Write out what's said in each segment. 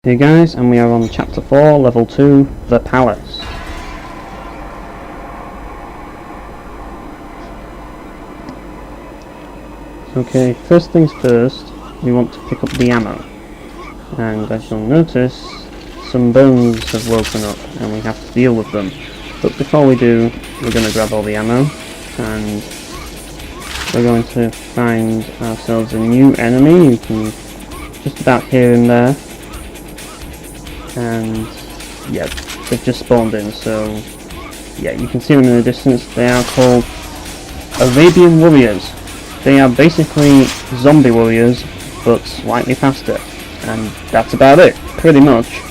Hey guys, and we are on chapter 4, level 2, the palace. Okay, first things first, we want to pick up the ammo. And as you'll notice, some bones have woken up and we have to deal with them. But before we do, we're going to grab all the ammo and we're going to find ourselves a new enemy. You can just about hear him there. And yeah, they've just spawned in, so yeah, you can see them in the distance. They are called Arabian Warriors. They are basically zombie warriors, but slightly faster, and that's about it, pretty much.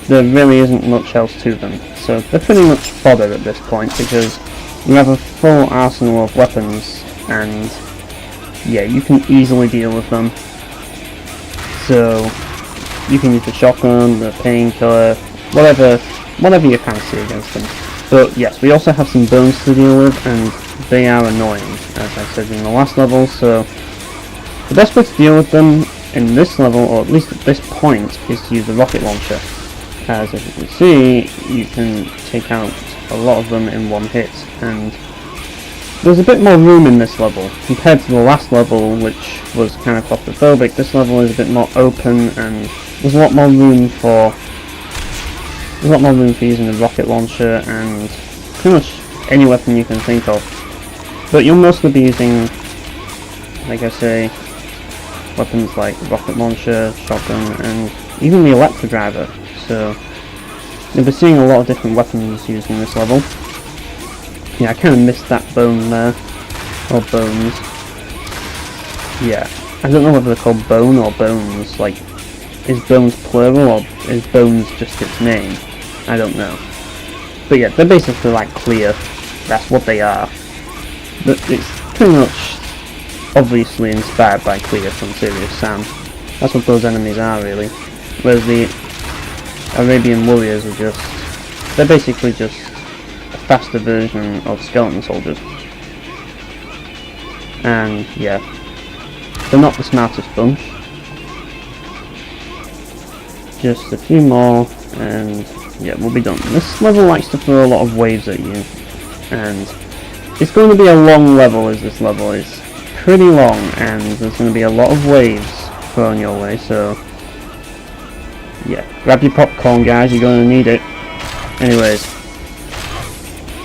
There really isn't much else to them, so they're pretty much fodder at this point, because you have a full arsenal of weapons, and yeah, you can easily deal with them. So you can use the shotgun, the painkiller, whatever you fancy against them. But yes, we also have some bones to deal with, and they are annoying, as I said in the last level, so the best way to deal with them in this level, or at least at this point, is to use the rocket launcher. As you can see, you can take out a lot of them in one hit, and there's a bit more room in this level compared to the last level, which was kind of claustrophobic. This level is a bit more open, and there's a lot more room for using the rocket launcher and pretty much any weapon you can think of. But you'll mostly be using, like I say, weapons like rocket launcher, shotgun, and even the Electrodriver. So you'll be seeing a lot of different weapons used in this level. Yeah, I kind of missed that bone there, or bones. Yeah, I don't know whether they're called bone or bones. Like, is bones plural or is bones just its name? I don't know. But yeah, they're basically like clear. That's what they are. But it's pretty much obviously inspired by Clear from Serious Sam. That's what those enemies are, really. Whereas the Arabian Warriors are just... they're basically just a faster version of skeleton soldiers. And yeah, they're not the smartest bunch. Just a few more, and yeah, we'll be done. This level likes to throw a lot of waves at you, and it's going to be a long level, as this level is pretty long, and there's going to be a lot of waves thrown your way, so yeah, grab your popcorn guys, you're going to need it. Anyways,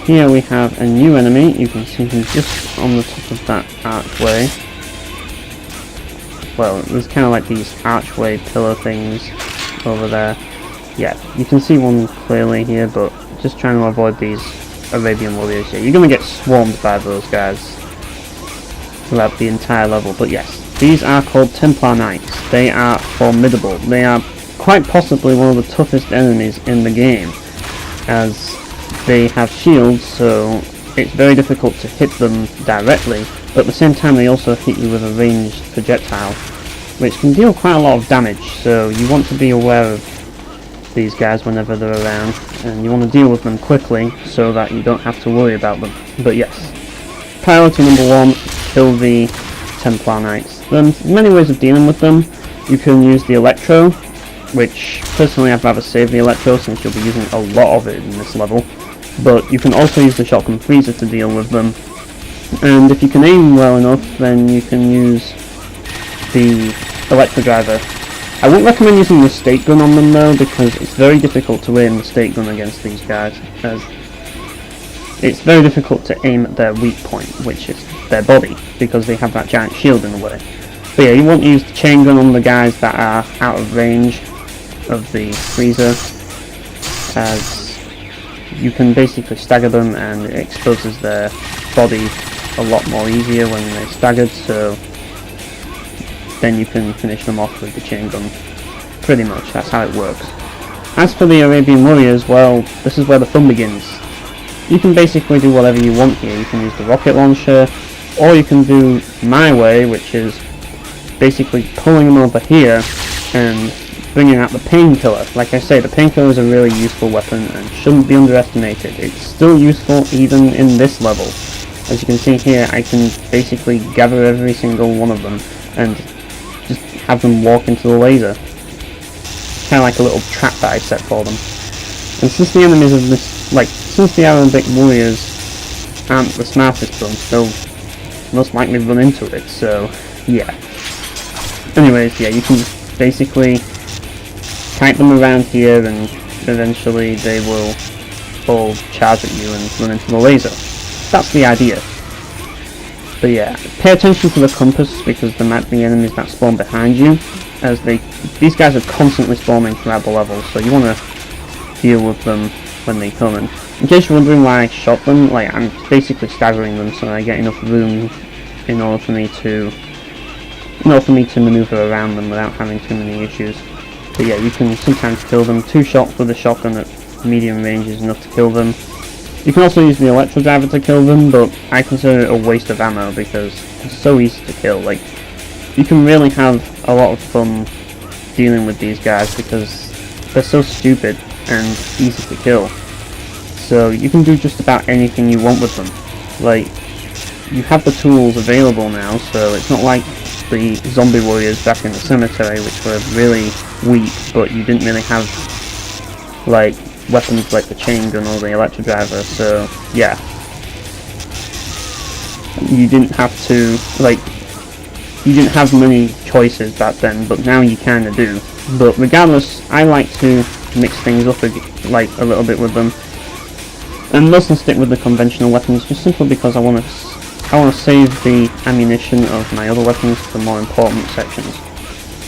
here we have a new enemy. You can see him just on the top of that archway. Well, there's kind of like these archway pillar things over there. Yeah, you can see one clearly here, but just trying to avoid these Arabian Warriors here. You're going to get swarmed by those guys throughout the entire level, but yes, these are called Templar Knights. They are formidable. They are quite possibly one of the toughest enemies in the game, as they have shields, so it's very difficult to hit them directly, but at the same time they also hit you with a ranged projectile, which can deal quite a lot of damage, so you want to be aware of these guys whenever they're around, and you want to deal with them quickly so that you don't have to worry about them. But yes, priority number one, kill the Templar Knights. There's many ways of dealing with them. You can use the Electro, which personally I'd rather save the Electro since you'll be using a lot of it in this level, but you can also use the Shotgun Freezer to deal with them, and if you can aim well enough then you can use the Electrodriver. I wouldn't recommend using the Stakegun on them though, because it's very difficult to aim the Stakegun against these guys, as it's very difficult to aim at their weak point, which is their body, because they have that giant shield in the way. But yeah, you want to use the Chaingun on the guys that are out of range of the freezer, as you can basically stagger them and it exposes their body a lot more easier when they're staggered, so then you can finish them off with the chain gun. Pretty much, that's how it works. As for the Arabian Warriors, well, this is where the fun begins. You can basically do whatever you want here. You can use the rocket launcher, or you can do my way, which is basically pulling them over here and bringing out the Painkiller. Like I say, the Painkiller is a really useful weapon and shouldn't be underestimated. It's still useful even in this level. As you can see here, I can basically gather every single one of them and just have them walk into the laser. kind of like a little trap that I set for them. And since the enemies of this, since the Arabic Warriors aren't the smartest bunch, they'll most likely run into it, so yeah. Anyways, yeah, you can basically kite them around here and eventually they will all charge at you and run into the laser. That's the idea. But yeah, pay attention to the compass because there might be enemies that spawn behind you, as these guys are constantly spawning throughout the level, so you want to deal with them when they come. And in case you're wondering why I shot them, I'm basically staggering them so I get enough room in order for me to maneuver around them without having too many issues. But yeah, you can sometimes kill them. 2 shots with a shotgun at medium range is enough to kill them. You can also use the Electrodriver to kill them, but I consider it a waste of ammo because it's so easy to kill. You can really have a lot of fun dealing with these guys because they're so stupid and easy to kill. So you can do just about anything you want with them. You have the tools available now, so it's not like the zombie warriors back in the cemetery, which were really weak, but you didn't really have weapons like the Chaingun or the Electrodriver, so yeah. You didn't have many choices back then, but now you kinda do. But regardless, I like to mix things up a little bit with them, and mostly stick with the conventional weapons, just simply because I want to save the ammunition of my other weapons for more important sections.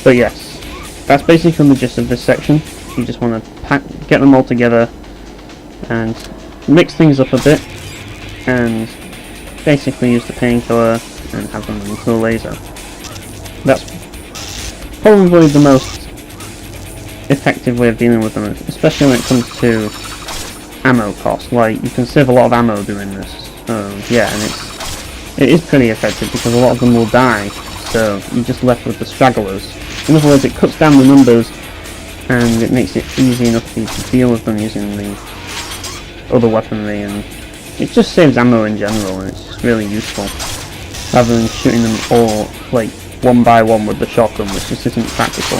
But yes, that's basically the gist of this section. You just want to get them all together and mix things up a bit, and basically use the Painkiller and have them into the laser. That's probably the most effective way of dealing with them, especially when it comes to ammo cost. You can save a lot of ammo doing this. Yeah, and it is pretty effective because a lot of them will die, so you're just left with the stragglers. In other words, it cuts down the numbers and it makes it easy enough for you to deal with them using the other weaponry, and it just saves ammo in general, and it's just really useful rather than shooting them all one by one with the shotgun, which just isn't practical.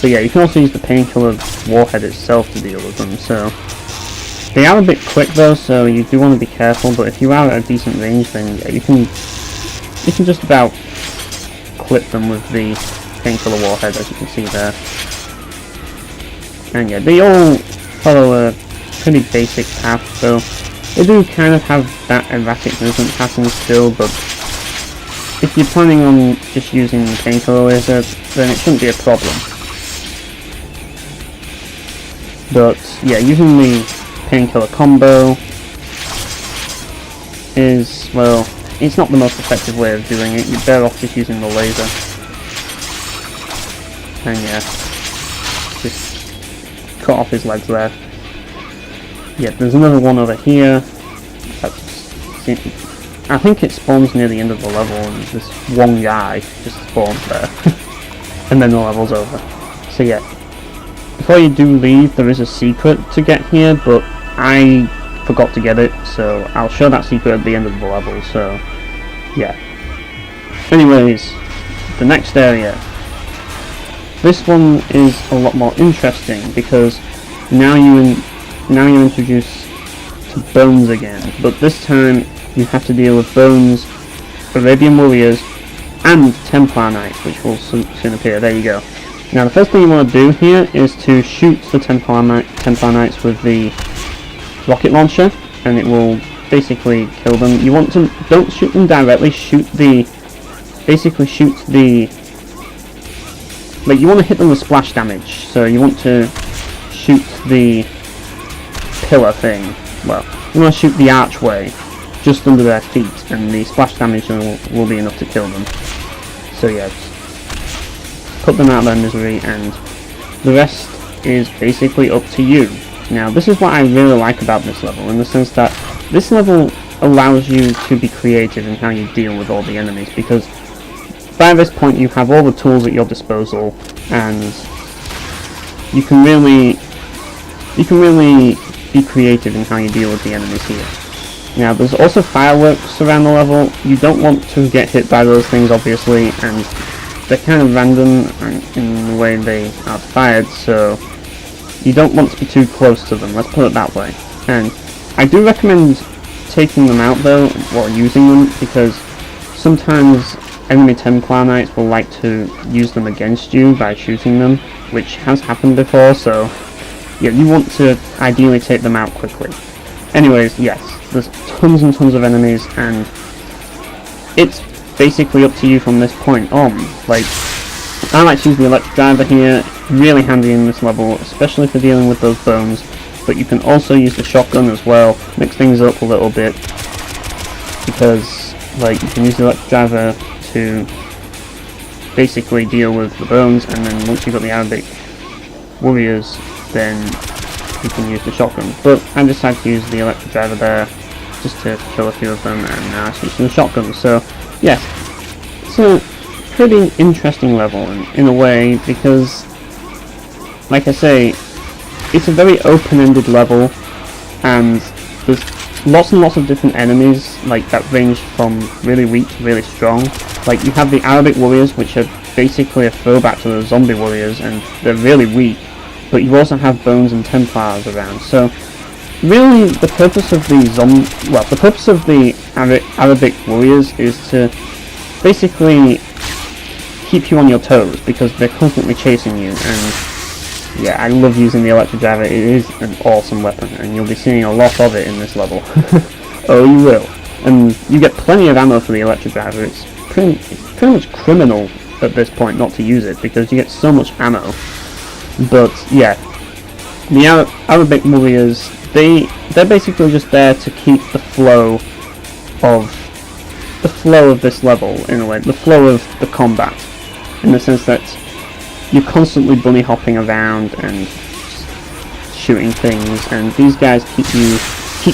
But yeah, you can also use the Painkiller warhead itself to deal with them, so they are a bit quick though, so you do want to be careful, but if you are at a decent range, then yeah, you can just about clip them with the Painkiller warhead, as you can see there. And yeah, they all follow a pretty basic path, though they do kind of have that erratic movement pattern still, but if you're planning on just using the Painkiller laser, then it shouldn't be a problem. But yeah, using the Painkiller combo is, well, it's not the most effective way of doing it. You're better off just using the laser. And yeah, just cut off his legs there. Yeah, there's another one over here. I think it spawns near the end of the level, and this one guy just spawns there. And then the level's over. So yeah, before you do leave, there is a secret to get here, but I forgot to get it, so I'll show that secret at the end of the level, so yeah. Anyways, the next area. This one is a lot more interesting because now you're introduced to Bones again, but this time you have to deal with Bones, Arabian Warriors, and Templar Knights, which will soon appear. There you go. Now the first thing you want to do here is to shoot the Templar Knights with the rocket launcher, and it will basically kill them. You want to, don't shoot them directly, you want to hit them with splash damage, so you want to shoot the pillar thing, well, you want to shoot the archway just under their feet, and the splash damage will be enough to kill them. So yeah, just put them out of their misery, and the rest is basically up to you. Now this is what I really like about this level, in the sense that this level allows you to be creative in how you deal with all the enemies, because by this point you have all the tools at your disposal, and you can really be creative in how you deal with the enemies here. Now there's also fireworks around the level. You don't want to get hit by those things, obviously, and they're kind of random in the way they are fired, so you don't want to be too close to them, let's put it that way. And I do recommend taking them out though, or using them, because sometimes enemy Templar Knights will like to use them against you by shooting them, which has happened before, so yeah, you want to ideally take them out quickly. Anyways, yes, there's tons and tons of enemies, and it's basically up to you from this point on. Like, I like to use the Electrodriver here, really handy in this level, especially for dealing with those bones, but you can also use the shotgun as well, mix things up a little bit, because like you can use the Electrodriver to basically deal with the bones, and then once you've got the Arabic Warriors, then you can use the shotgun. But I decided to use the Electrodriver there, just to kill a few of them, and now I switched to the shotgun. So yes, it's a pretty interesting level in a way, because like I say, it's a very open-ended level, and there's lots and lots of different enemies like that range from really weak to really strong. Like you have the Arabic Warriors, which are basically a throwback to the zombie warriors, and they're really weak, but you also have Bones and Templars around. So really the purpose of the Arabic Warriors is to basically keep you on your toes, because they're constantly chasing you. And yeah, I love using the Electrodriver. It is an awesome weapon, and you'll be seeing a lot of it in this level. Oh, you will. And you get plenty of ammo for the Electrodriver. It's pretty much criminal at this point not to use it, because you get so much ammo. But yeah, the Arabic Warriors, they're basically just there to keep the flow of this level, in a way, the flow of the combat, in the sense that you're constantly bunny hopping around and shooting things, and these guys keep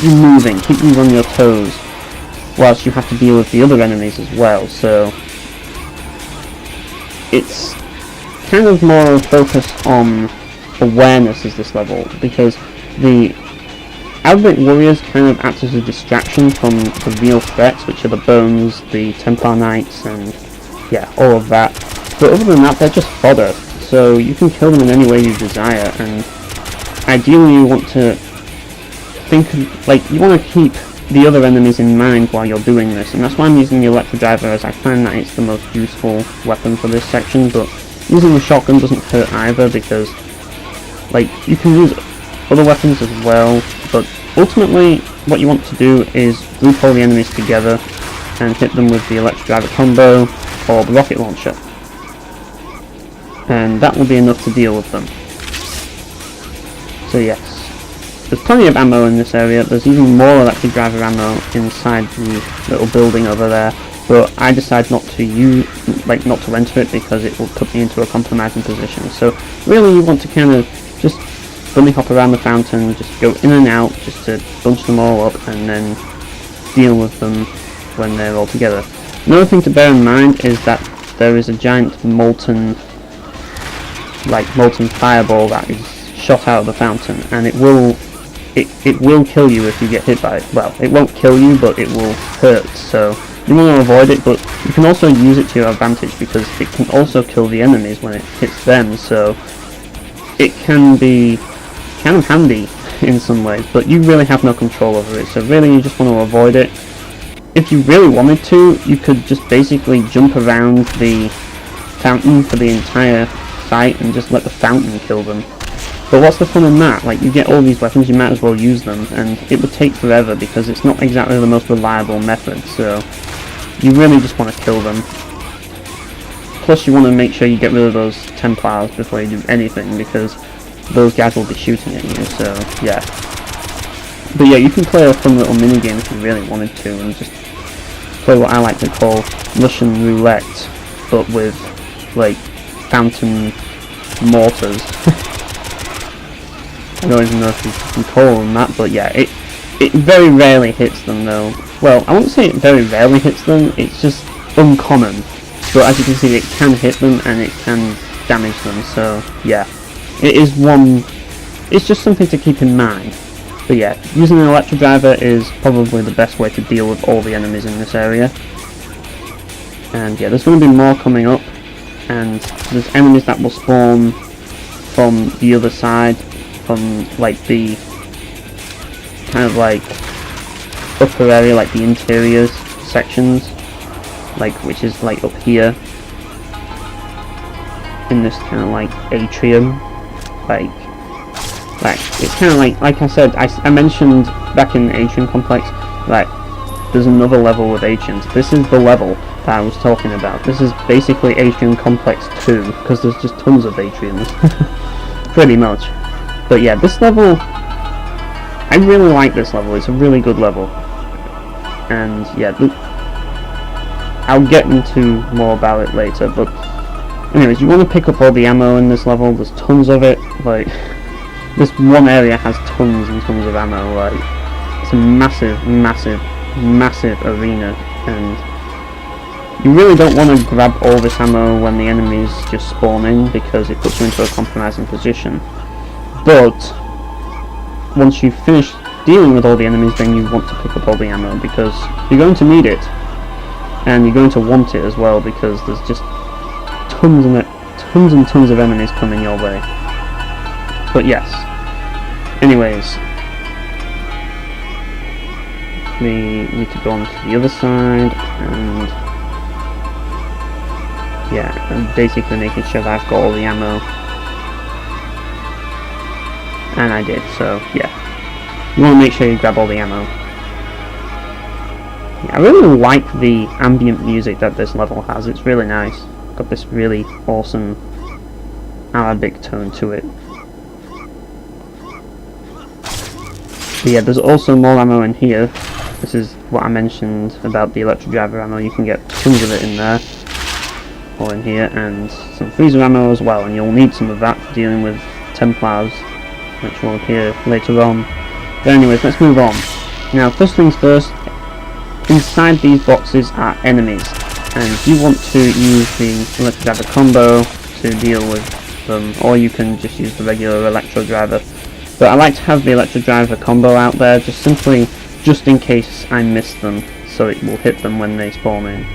you moving, keep you on your toes, whilst you have to deal with the other enemies as well. So it's kind of more focused on awareness as this level, because the Arabic Warriors kind of act as a distraction from the real threats, which are the Bones, the Templar Knights, and yeah, all of that. But other than that, they're just fodder, so you can kill them in any way you desire, and ideally you want to you want to keep the other enemies in mind while you're doing this, and that's why I'm using the Electrodriver, as I find that it's the most useful weapon for this section. But using the shotgun doesn't hurt either, because like you can use other weapons as well, but ultimately what you want to do is group all the enemies together and hit them with the Electrodriver combo or the rocket launcher, and that will be enough to deal with them. So yes, there's plenty of ammo in this area. There's even more Electrodriver ammo inside the little building over there, but I decided not to enter it, because it will put me into a compromising position. So really you want to kind of just bunny hop around the fountain, just go in and out, just to bunch them all up and then deal with them when they're all together. Another thing to bear in mind is that there is a giant molten fireball that is shot out of the fountain, and it will kill you if you get hit by it. Well, it won't kill you, but it will hurt, so you want to avoid it, but you can also use it to your advantage, because it can also kill the enemies when it hits them, so it can be kind of handy in some ways, but you really have no control over it, so really you just want to avoid it. If you really wanted to, you could just basically jump around the fountain for the entire fight and just let the fountain kill them. But what's the fun in that? Like, you get all these weapons, you might as well use them, and it would take forever, because it's not exactly the most reliable method, so you really just want to kill them. Plus you want to make sure you get rid of those Templars before you do anything, because those guys will be shooting at you, so yeah. But yeah, you can play a fun little minigame if you really wanted to, and just play what I like to call Russian roulette, but with, like, fountain mortars. I don't even know if you can call them that, but yeah, it very rarely hits them though. Well, I won't say it very rarely hits them, it's just uncommon. But as you can see, it can hit them and it can damage them, so yeah. It's just something to keep in mind. But yeah, using an Electrodriver is probably the best way to deal with all the enemies in this area. And yeah, there's going to be more coming up. and there's enemies that will spawn from the other side, from like the kind of like upper area, like the interiors sections, like which is like up here in this kind of like atrium, like it's kind of like I said, I mentioned back in the atrium complex, like there's another level of atriums. This is the level that I was talking about. This is basically Atrium Complex 2, because there's just tons of atriums, pretty much. But yeah, this level, I really like this level. It's a really good level, and yeah, I'll get into more about it later. But anyways, you want to pick up all the ammo in this level. There's tons of it. Like this one area has tons and tons of ammo. Like it's a massive arena, and you really don't want to grab all this ammo when the enemies just spawn in, because it puts you into a compromising position. But once you've finished dealing with all the enemies, then you want to pick up all the ammo, because you're going to need it, and you're going to want it as well, because there's just tons and tons of enemies coming your way. But yes, anyways, we need to go on to the other side, and yeah, I'm basically making sure that I've got all the ammo, and I did. So yeah, you want to make sure you grab all the ammo. Yeah, I really like the ambient music that this level has. It's really nice. Got this really awesome Arabic tone to it. But yeah, there's also more ammo in here. This is what I mentioned about the Electrodriver ammo. You can get tons of it in there, or in here, and some freezer ammo as well, and you'll need some of that for dealing with Templars, which will appear later on. But anyways, let's move on. Now, first things first, inside these boxes are enemies, and you want to use the Electrodriver combo to deal with them, or you can just use the regular Electrodriver. But I like to have the Electrodriver combo out there, just in case I miss them, so it will hit them when they spawn in.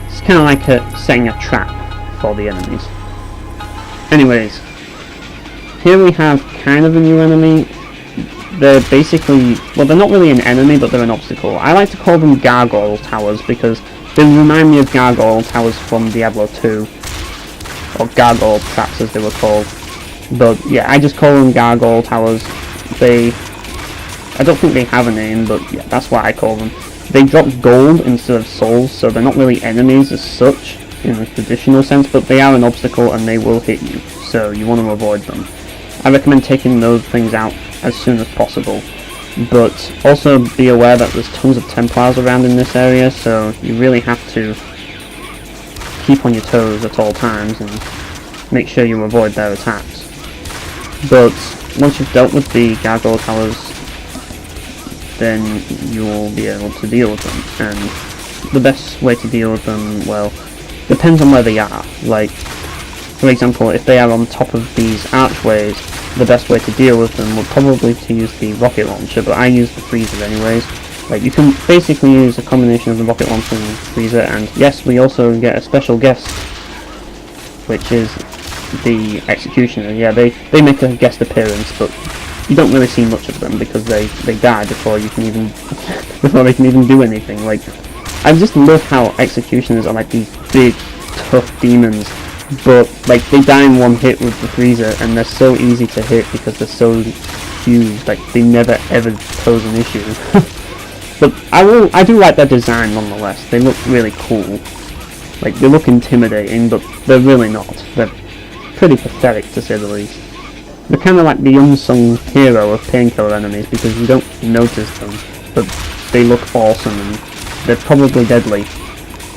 It's kind of like setting a trap for the enemies. Anyways, here we have kind of a new enemy. They're basically, well, they're not really an enemy, but they're an obstacle. I like to call them gargoyle towers, because they remind me of gargoyle towers from Diablo 2, or gargoyle traps as they were called. But yeah, I just call them gargoyle towers. I don't think they have a name, but yeah, that's what I call them. They drop gold instead of souls, so they're not really enemies as such in the traditional sense, but they are an obstacle and they will hit you, so you want to avoid them. I recommend taking those things out as soon as possible, but also be aware that there's tons of Templars around in this area, so you really have to keep on your toes at all times and make sure you avoid their attacks. But once you've dealt with the gargoyle towers, then you'll be able to deal with them, and the best way to deal with them, well, depends on where they are. Like, for example, if they are on top of these archways, the best way to deal with them would probably to use the rocket launcher, but I use the freezer anyways. Like, you can basically use a combination of the rocket launcher and freezer, and yes, we also get a special guest, which is the executioner. Yeah, they make a guest appearance, but you don't really see much of them because they die before you can even before they can even do anything. Like, I just love how executioners are like these big tough demons, but like they die in one hit with the freezer, and they're so easy to hit because they're so huge. Like, they never ever pose an issue. But I do like their design nonetheless. They look really cool. Like, they look intimidating, but they're really not. They're pretty pathetic, to say the least. They're kind of like the unsung hero of Painkiller enemies, because you don't notice them, but they look awesome, and they're probably deadly.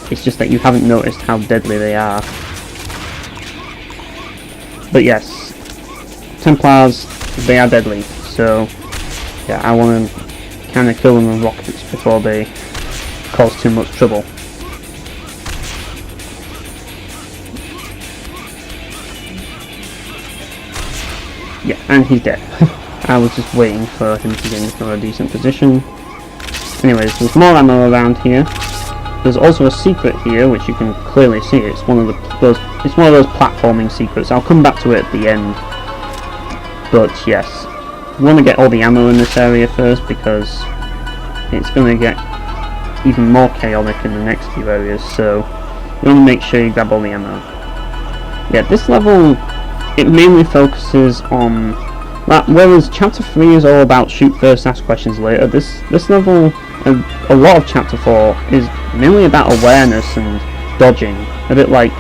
It's just that you haven't noticed how deadly they are. But yes, Templars, they are deadly, so yeah, I want to kind of kill them with rockets before they cause too much trouble. Yeah, and he's dead. I was just waiting for him to get into a decent position. Anyways, there's more ammo around here. there's also a secret here, which you can clearly see. It's one of those platforming secrets. I'll come back to it at the end. But yes, you want to get all the ammo in this area first, because it's going to get even more chaotic in the next few areas. So you want to make sure you grab all the ammo. Yeah, this level, it mainly focuses on that, whereas Chapter 3 is all about shoot first, ask questions later. This level, a lot of Chapter 4 is mainly about awareness and dodging, a bit like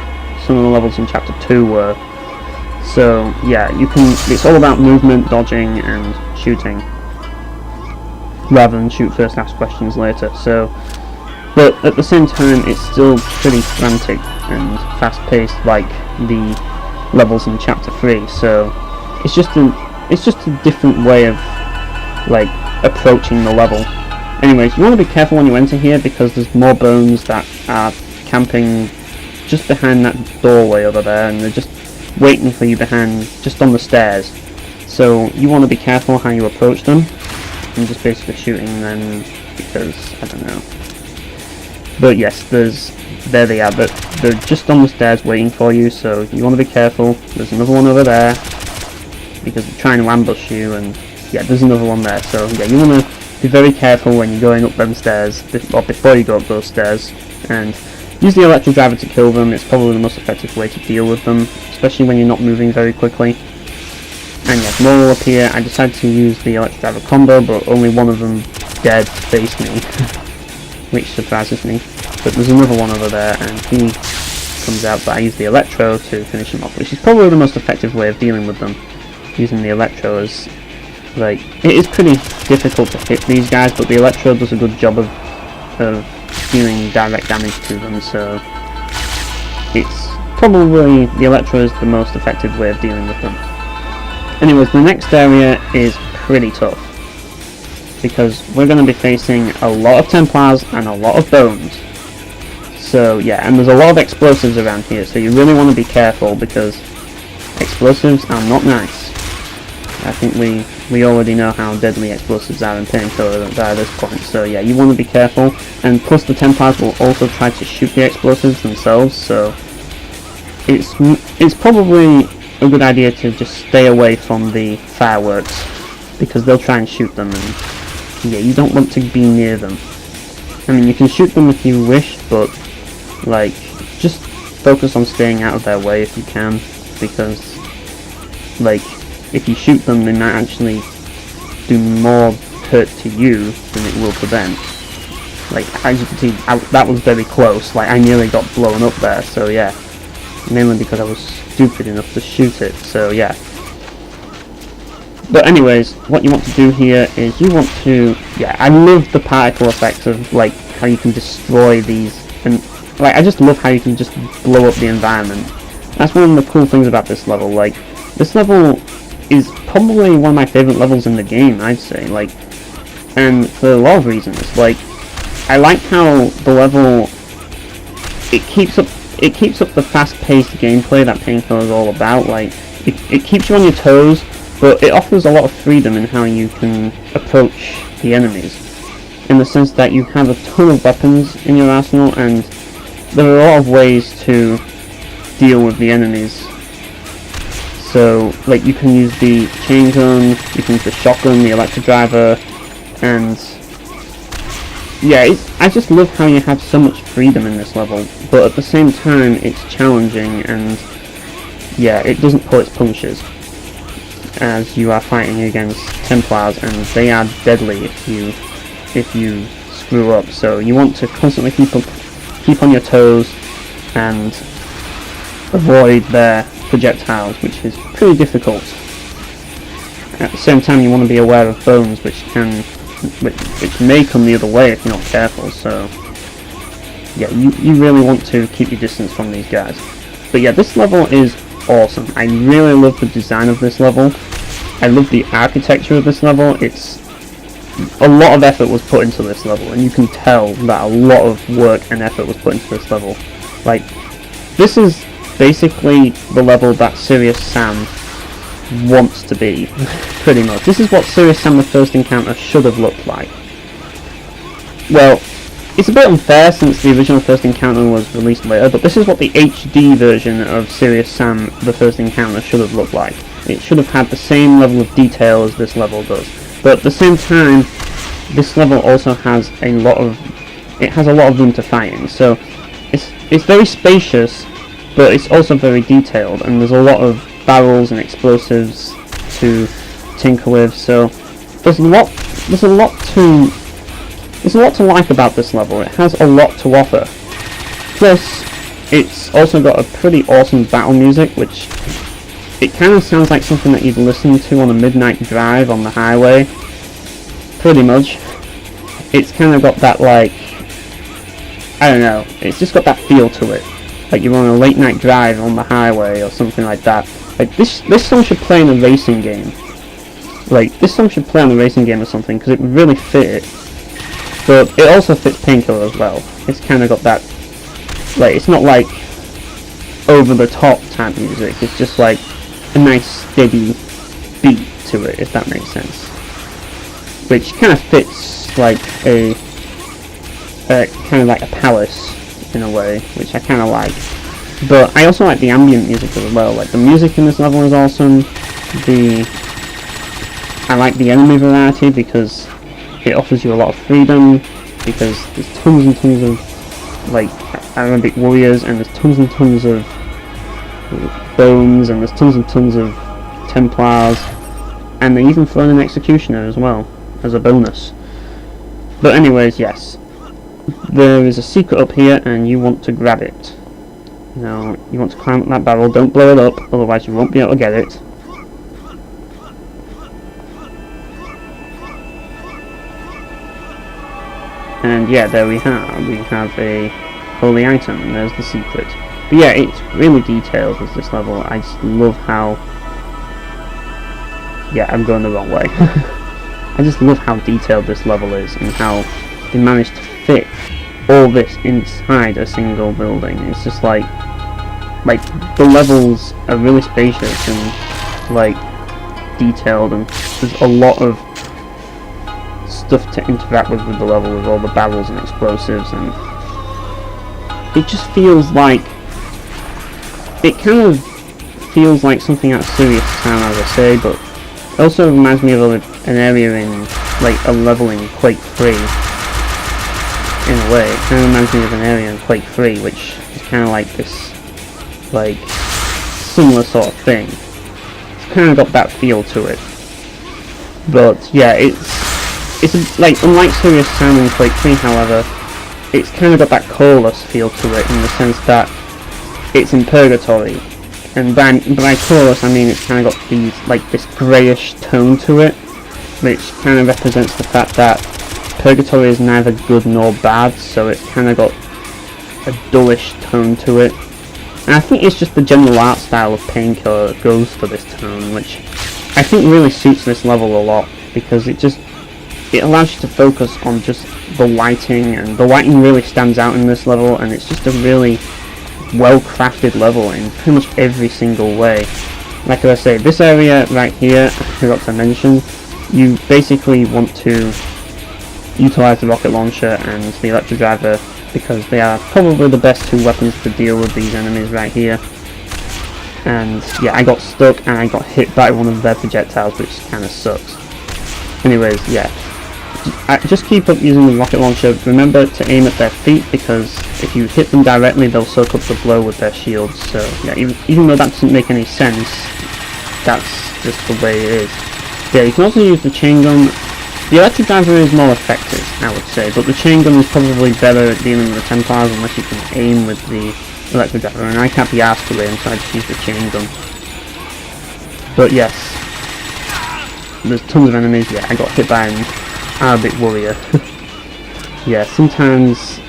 some of the levels in Chapter 2 were. So yeah, it's all about movement, dodging, and shooting, rather than shoot first, ask questions later. So, but at the same time, it's still pretty frantic and fast-paced, like the levels in Chapter 3. So it's just a different way of like approaching the level. Anyways, you want to be careful when you enter here, because there's more bones that are camping just behind that doorway over there, and they're just waiting for you just on the stairs. So you want to be careful how you approach them, and just basically shooting them, because I don't know. But yes, there they are, but they're just on the stairs waiting for you, so you want to be careful. There's another one over there, because they're trying to ambush you, and yeah, there's another one there. So yeah, you want to be very careful when you're going up them stairs, or before you go up those stairs, and use the Electrodriver to kill them. It's probably the most effective way to deal with them, especially when you're not moving very quickly. And yeah, more will appear. I decided to use the Electrodriver combo, but only one of them dead faced me, which surprises me. But there's another one over there, and he comes out, but I use the Electro to finish him off, which is probably the most effective way of dealing with them. Using the Electro is, like, it is pretty difficult to hit these guys, but the Electro does a good job of dealing direct damage to them, so it's probably, the Electro is the most effective way of dealing with them. Anyways, the next area is pretty tough, because we're going to be facing a lot of Templars and a lot of bones. So yeah, and there's a lot of explosives around here, so you really want to be careful, because explosives are not nice. I think we already know how deadly explosives are in Painkiller at this point, so yeah, you want to be careful. And plus the Templars will also try to shoot the explosives themselves, so it's probably a good idea to just stay away from the fireworks, because they'll try and shoot them, and yeah, you don't want to be near them. I mean, you can shoot them if you wish, but like, just focus on staying out of their way if you can, because like, if you shoot them, they might actually do more hurt to you than it will to them. Like, as you can see, that was very close. Like, I nearly got blown up there, so yeah. Mainly because I was stupid enough to shoot it, so yeah. But anyways, what you want to do here is you want to, yeah, I love the particle effects of, like, how you can destroy these, and, like, I just love how you can just blow up the environment. That's one of the cool things about this level. Like, this level is probably one of my favourite levels in the game, I'd say, like, and for a lot of reasons. Like, I like how the level, it keeps up the fast-paced gameplay that Painkiller is all about. Like, it keeps you on your toes, but it offers a lot of freedom in how you can approach the enemies, in the sense that you have a ton of weapons in your arsenal, and there are a lot of ways to deal with the enemies. So, like, you can use the Chaingun, you can use the shotgun, the Electrodriver, and yeah, I just love how you have so much freedom in this level, but at the same time it's challenging, and yeah, it doesn't pull its punches, as you are fighting against Templars, and they are deadly if you screw up. So you want to constantly keep on your toes and avoid their projectiles, which is pretty difficult. At the same time, you want to be aware of bones, which may come the other way if you're not careful. So yeah, you really want to keep your distance from these guys. But yeah, this level is awesome. I really love the design of this level. I love the architecture of this level. It's a lot of effort was put into this level, and you can tell that a lot of work and effort was put into this level. Like, this is basically the level that Serious Sam wants to be, pretty much. This is what Serious Sam the First Encounter should have looked like. Well, it's a bit unfair since the original First Encounter was released later, but this is what the HD version of Serious Sam, the First Encounter, should have looked like. It should have had the same level of detail as this level does. But at the same time, this level also has a lot of room to fight in. So it's very spacious, but it's also very detailed, and there's a lot of barrels and explosives to tinker with. So there's a lot to like about this level. It has a lot to offer. Plus, it's also got a pretty awesome battle music, which it kind of sounds like something that you'd listen to on a midnight drive on the highway. Pretty much. It's kind of got that, like, I don't know, it's just got that feel to it. Like you're on a late night drive on the highway or something like that. Like this song should play in a racing game. Like, this song should play on a racing game or something, because it would really fit it. But it also fits Painkiller as well. It's kind of got that, like, it's not like over the top type music. It's just like a nice steady beat to it, if that makes sense. Which kind of fits like a kind of like a palace in a way, which I kind of like. But I also like the ambient music as well. Like the music in this level is awesome. I like the enemy variety because it offers you a lot of freedom, because there's tons and tons of like Arabic warriors, and there's tons and tons of bones, and there's tons and tons of Templars, and they even throw in an executioner as well as a bonus. But anyways, yes, there is a secret up here and you want to grab it. Now you want to climb up that barrel, don't blow it up, otherwise you won't be able to get it. And yeah, there we have a holy item, and there's the secret. But yeah, it's really detailed as this level. I just love how... Yeah, I'm going the wrong way. I just love how detailed this level is, and how they managed to fit all this inside a single building. It's just like the levels are really spacious and like detailed, and there's a lot of stuff to interact with the level, with all the barrels and explosives, and it just feels like, it kind of feels like something out of Serious Sam, as I say, but it also reminds me of an area in, like, a level in Quake 3, in a way. It kind of reminds me of an area in Quake 3, which is kind of like this, like, similar sort of thing. It's kind of got that feel to it. But yeah, it's like, unlike Serious Sam and Quake 3, however, it's kind of got that Chorus feel to it, in the sense that it's in Purgatory. And by Chorus I mean it's kind of got these, like, this greyish tone to it, which kind of represents the fact that Purgatory is neither good nor bad, so it's kind of got a dullish tone to it. And I think it's just the general art style of Painkiller that goes for this tone, which I think really suits this level a lot, because it allows you to focus on just the lighting, and the lighting really stands out in this level, and it's just a really well-crafted level in pretty much every single way. Like I say, this area right here, I forgot to mention, you basically want to utilise the rocket launcher and the Electrodriver, because they are probably the best two weapons to deal with these enemies right here. And yeah, I got stuck and I got hit by one of their projectiles, which kind of sucks. Anyways, yeah, just keep up using the rocket launcher. Remember to aim at their feet, because if you hit them directly, they'll soak up the blow with their shields. So yeah, even though that doesn't make any sense, that's just the way it is. Yeah, you can also use the Chaingun. The Electrodriver is more effective, I would say, but the Chaingun is probably better at dealing with the Templars, unless you can aim with the Electrodriver, and I can't be asked to aim, so I just use the Chaingun. But yes, there's tons of enemies. Yeah, I got hit by an Arabic Warrior. Yeah, sometimes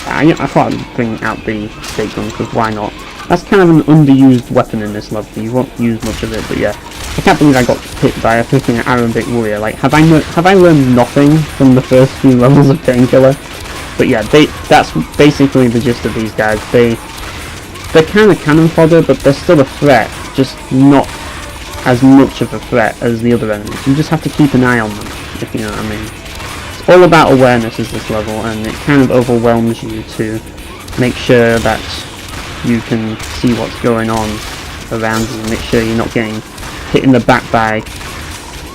I thought I'd bring out the Stakegun, because why not? That's kind of an underused weapon in this level. You won't use much of it, but yeah, I can't believe I got hit by a freaking Arabic Warrior. Like, have I learned nothing from the first few levels of Painkiller? But yeah, that's basically the gist of these guys. They're kind of cannon fodder, but they're still a threat, just not as much of a threat as the other enemies. You just have to keep an eye on them, if you know what I mean. all about awareness is this level, and it kind of overwhelms you to make sure that you can see what's going on around you, make sure you're not getting hit in the back by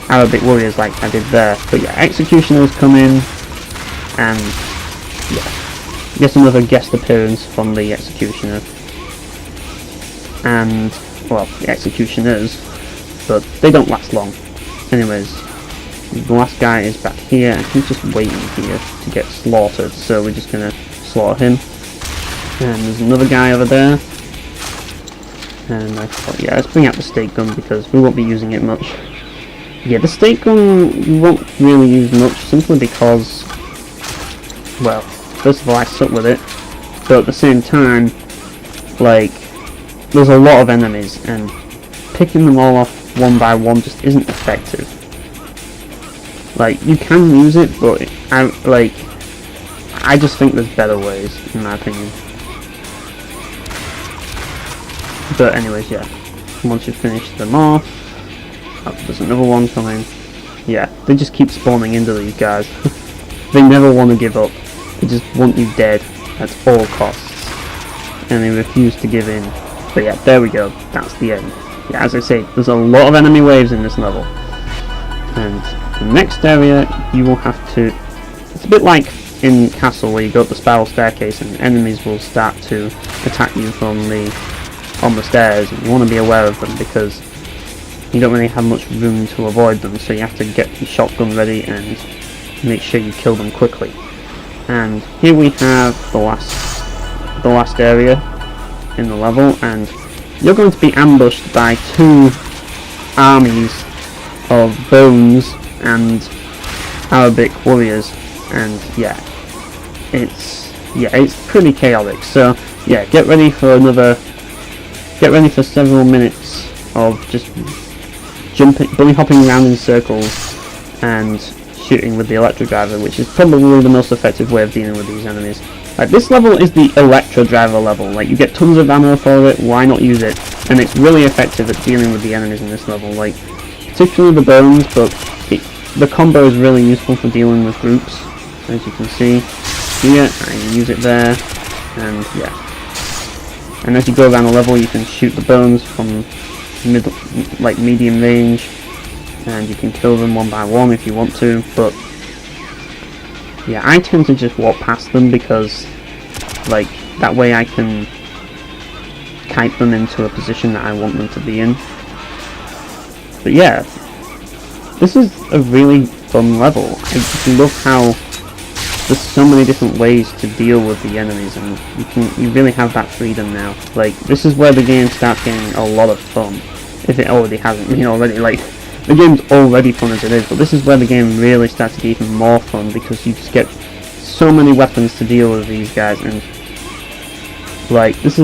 Arabic warriors like I did there. But yeah, executioners come in, and yeah, get another guest appearance from the executioner, and well, the executioners, but they don't last long. Anyways, the last guy is back here, and he's just waiting here to get slaughtered, so we're just gonna slaughter him. And there's another guy over there, and I thought, yeah, let's bring out the Stakegun because we won't be using it much. Yeah, the Stakegun we won't really use much, simply because, well, first of all, I suck with it, but at the same time, like, there's a lot of enemies, and picking them all off one by one just isn't effective. Like, you can use it, but I just think there's better ways, in my opinion. But anyways, yeah, once you finish them off, oh, there's another one coming. Yeah, they just keep spawning into these guys. They never want to give up. They just want you dead at all costs, and they refuse to give in. But yeah, there we go, that's the end. Yeah, as I say, there's a lot of enemy waves in this level, and the next area you will have to, it's a bit like in Castle where you go up the spiral staircase and enemies will start to attack you from on the stairs, and you want to be aware of them because you don't really have much room to avoid them, so you have to get your shotgun ready and make sure you kill them quickly. And here we have the last area in the level, and you're going to be ambushed by two armies of bones and Arabic warriors, and yeah, it's pretty chaotic. So yeah, get ready for several minutes of just bunny hopping around in circles and shooting with the Electrodriver, which is probably the most effective way of dealing with these enemies. Like, this level is the Electrodriver level. Like, you get tons of ammo for it, why not use it? And it's really effective at dealing with the enemies in this level, like, particularly the bones, but the combo is really useful for dealing with groups, as you can see here. I use it there, and yeah. And as you go around the level, you can shoot the bones from medium range, and you can kill them one by one if you want to, but yeah, I tend to just walk past them because, like, that way I can kite them into a position that I want them to be in. But yeah, this is a really fun level. I just love how there's so many different ways to deal with the enemies, and you really have that freedom now. Like, this is where the game starts getting a lot of fun, if it already hasn't been already. Like, the game's already fun as it is, but this is where the game really starts to get even more fun, because you just get so many weapons to deal with these guys, and like, there's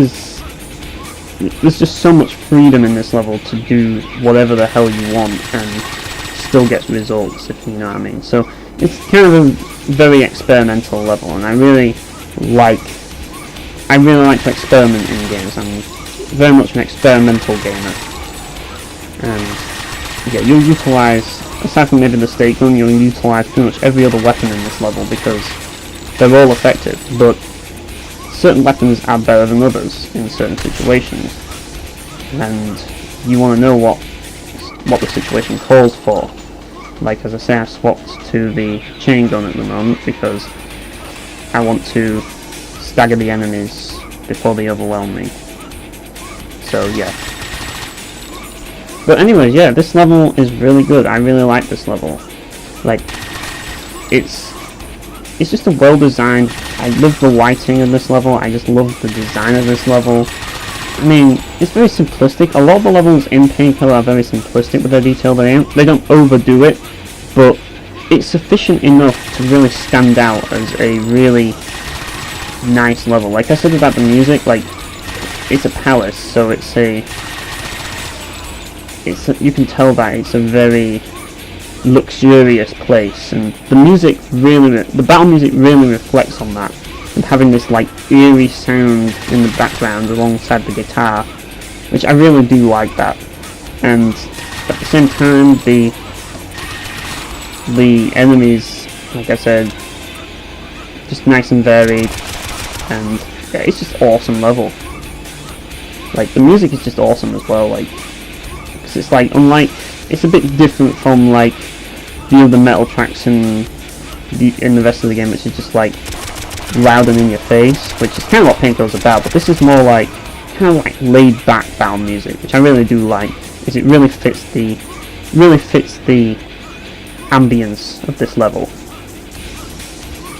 just so much freedom in this level to do whatever the hell you want and still get results, if you know what I mean. So it's kind of a very experimental level, and I really like to experiment in games. I'm very much an experimental gamer, and yeah, you'll utilize, aside from maybe the Stakegun, you'll utilize pretty much every other weapon in this level because they're all effective, but certain weapons are better than others in certain situations, and you want to know what the situation calls for. Like, as I say, I've swapped to the Chaingun at the moment because I want to stagger the enemies before they overwhelm me. So yeah. But anyways, yeah, this level is really good. I really like this level. Like, it's just a well-designed. I love the lighting in this level. I just love the design of this level. I mean, it's very simplistic. A lot of the levels in Painkiller are very simplistic with their detail. They don't overdo it, but it's sufficient enough to really stand out as a really nice level. Like I said about the music, like, it's a palace, so you can tell that it's a very luxurious place, and the battle music really reflects on that, and having this like eerie sound in the background alongside the guitar, which I really do like that. And at the same time, the enemies like I said, just nice and varied, and yeah, it's just awesome level. Like, the music is just awesome as well, like, because it's like, unlike, it's a bit different from like the other metal tracks in the rest of the game, which is just like loud and in your face, which is kind of what Painkiller's about. But this is more like kind of like laid back battle music, which I really do like, because it really fits the ambience of this level.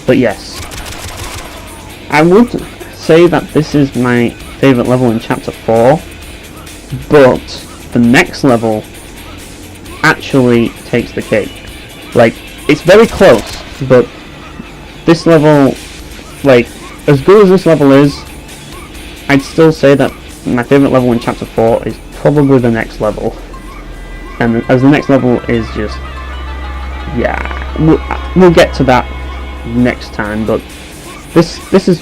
But yes, I would say that this is my favourite level in Chapter 4, but the next level actually takes the cake. Like, it's very close, but this level, like, as good as this level is, I'd still say that my favourite level in Chapter 4 is probably the next level. And as the next level is just, yeah, we'll get to that next time, but this is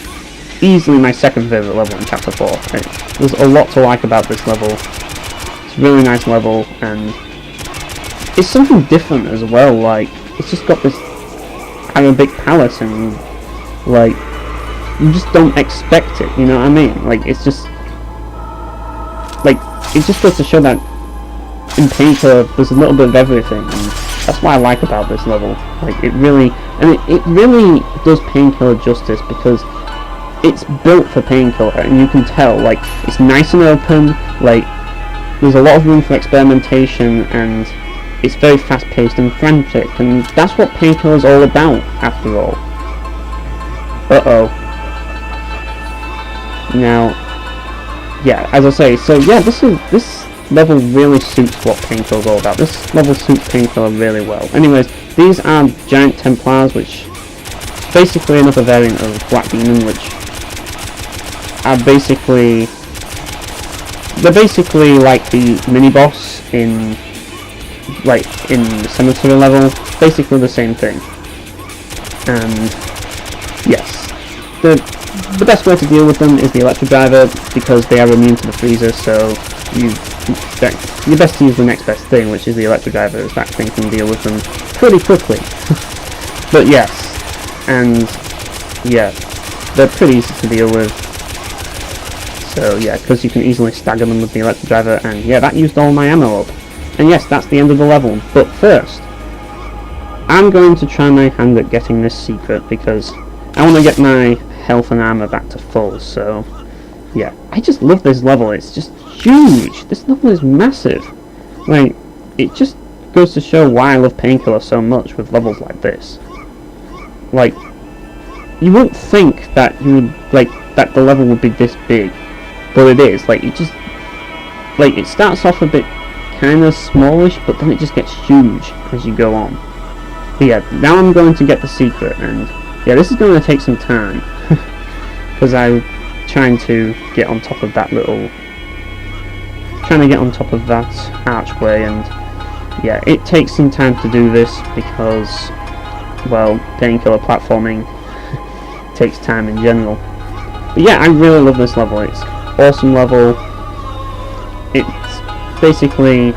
easily my second favourite level in Chapter 4. There's a lot to like about this level. It's a really nice level, and it's something different as well. Like, it's just got this Arabic palace, and like, you just don't expect it, you know what I mean? Like, it's just like, it just goes to show that in Painkiller there's a little bit of everything, and that's what I like about this level. Like, it really does Painkiller justice, because it's built for Painkiller, and you can tell, like, it's nice and open, like, there's a lot of room for experimentation, and it's very fast paced and frantic, and that's what Painkiller's all about, after all. Now, yeah, as I say, so yeah, this level really suits what Painkiller's all about. This level suits Painkiller really well. Anyways, these are giant Templars, which is basically another variant of Black Demon, which are basically, they're basically like the mini-boss in the cemetery level, basically the same thing. And yes, the best way to deal with them is the Electrodriver, because they are immune to the freezer, so you're best to use the next best thing, which is the Electrodriver, as that thing can deal with them pretty quickly. But yes, and yeah, they're pretty easy to deal with. So yeah, because you can easily stagger them with the Electrodriver, and yeah, that used all my ammo up. And yes, that's the end of the level. But first, I'm going to try my hand at getting this secret, because I want to get my health and armor back to full. So yeah, I just love this level. It's just huge. This level is massive. Like, it just goes to show why I love Painkiller so much with levels like this. Like, you wouldn't think that you would, like, that the level would be this big, but it is. Like, it starts off a bit kind of smallish, but then it just gets huge as you go on. But yeah, now I'm going to get the secret, and yeah, this is going to take some time, because I'm trying to get on top of that archway, and yeah, it takes some time to do this, because, well, Painkiller platforming takes time in general. But yeah, I really love this level. It's an awesome level. It's basically,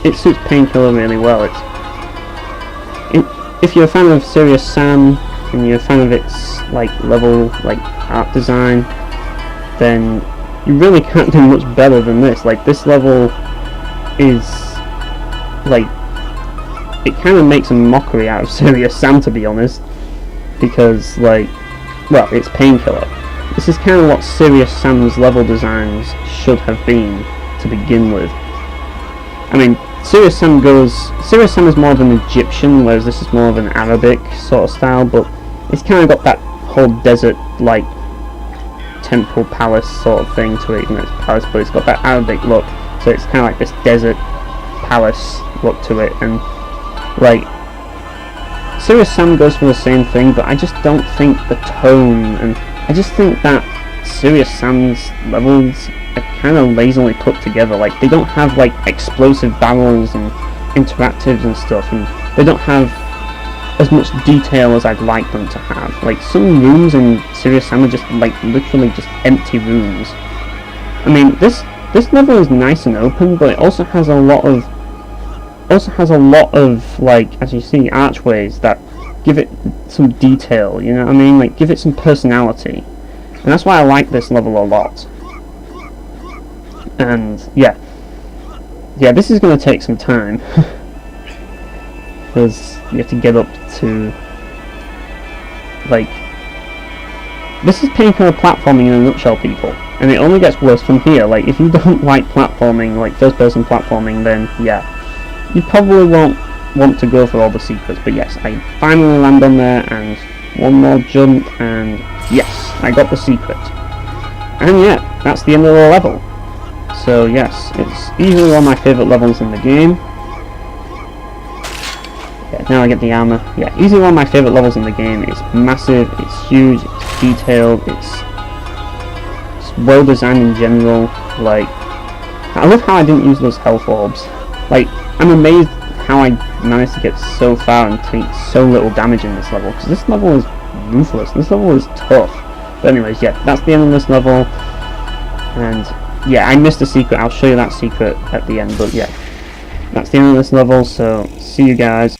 it suits Painkiller really well. If you're a fan of Serious Sam, and you're a fan of its level, art design, then you really can't do much better than this. Like, this level is, like, it kind of makes a mockery out of Serious Sam, to be honest, because, like, well, it's Painkiller. This is kind of what Serious Sam's level designs should have been to begin with. I mean, Serious Sam is more of an Egyptian, whereas this is more of an Arabic sort of style, but it's kind of got that whole desert, like, temple palace sort of thing to it, even though it's palace, but it's got that Arabic look, so it's kind of like this desert palace look to it, and, like, Serious Sam goes for the same thing, but I just don't think the tone, and I just think that Serious Sam's levels are kind of lazily put together. Like, they don't have, like, explosive barrels and interactives and stuff, and they don't have as much detail as I'd like them to have. Like, some rooms in Serious Sam are just, like, literally just empty rooms. I mean, this level is nice and open, but it also has a lot of, like, as you see, archways that give it some detail, you know what I mean? Like, give it some personality. And that's why I like this level a lot. And, yeah, this is going to take some time. Because you have to get up to, like, this is Painkiller platforming in a nutshell, people. And it only gets worse from here. Like, if you don't like platforming, like first-person platforming, then, yeah, you probably won't want to go for all the secrets. But yes, I finally land on there, and one more jump, and yes, I got the secret. And yeah, that's the end of the level. So yes, it's easily one of my favourite levels in the game. Yeah, now I get the armor. Yeah, easily one of my favourite levels in the game. It's massive, it's huge, it's detailed, it's well designed in general. Like, I love how I didn't use those health orbs. Like, I'm amazed how I managed to get so far and take so little damage in this level, because this level is ruthless, this level is tough. But anyways, yeah, that's the end of this level. And yeah, I missed a secret. I'll show you that secret at the end, but yeah, that's the end of this level, so see you guys.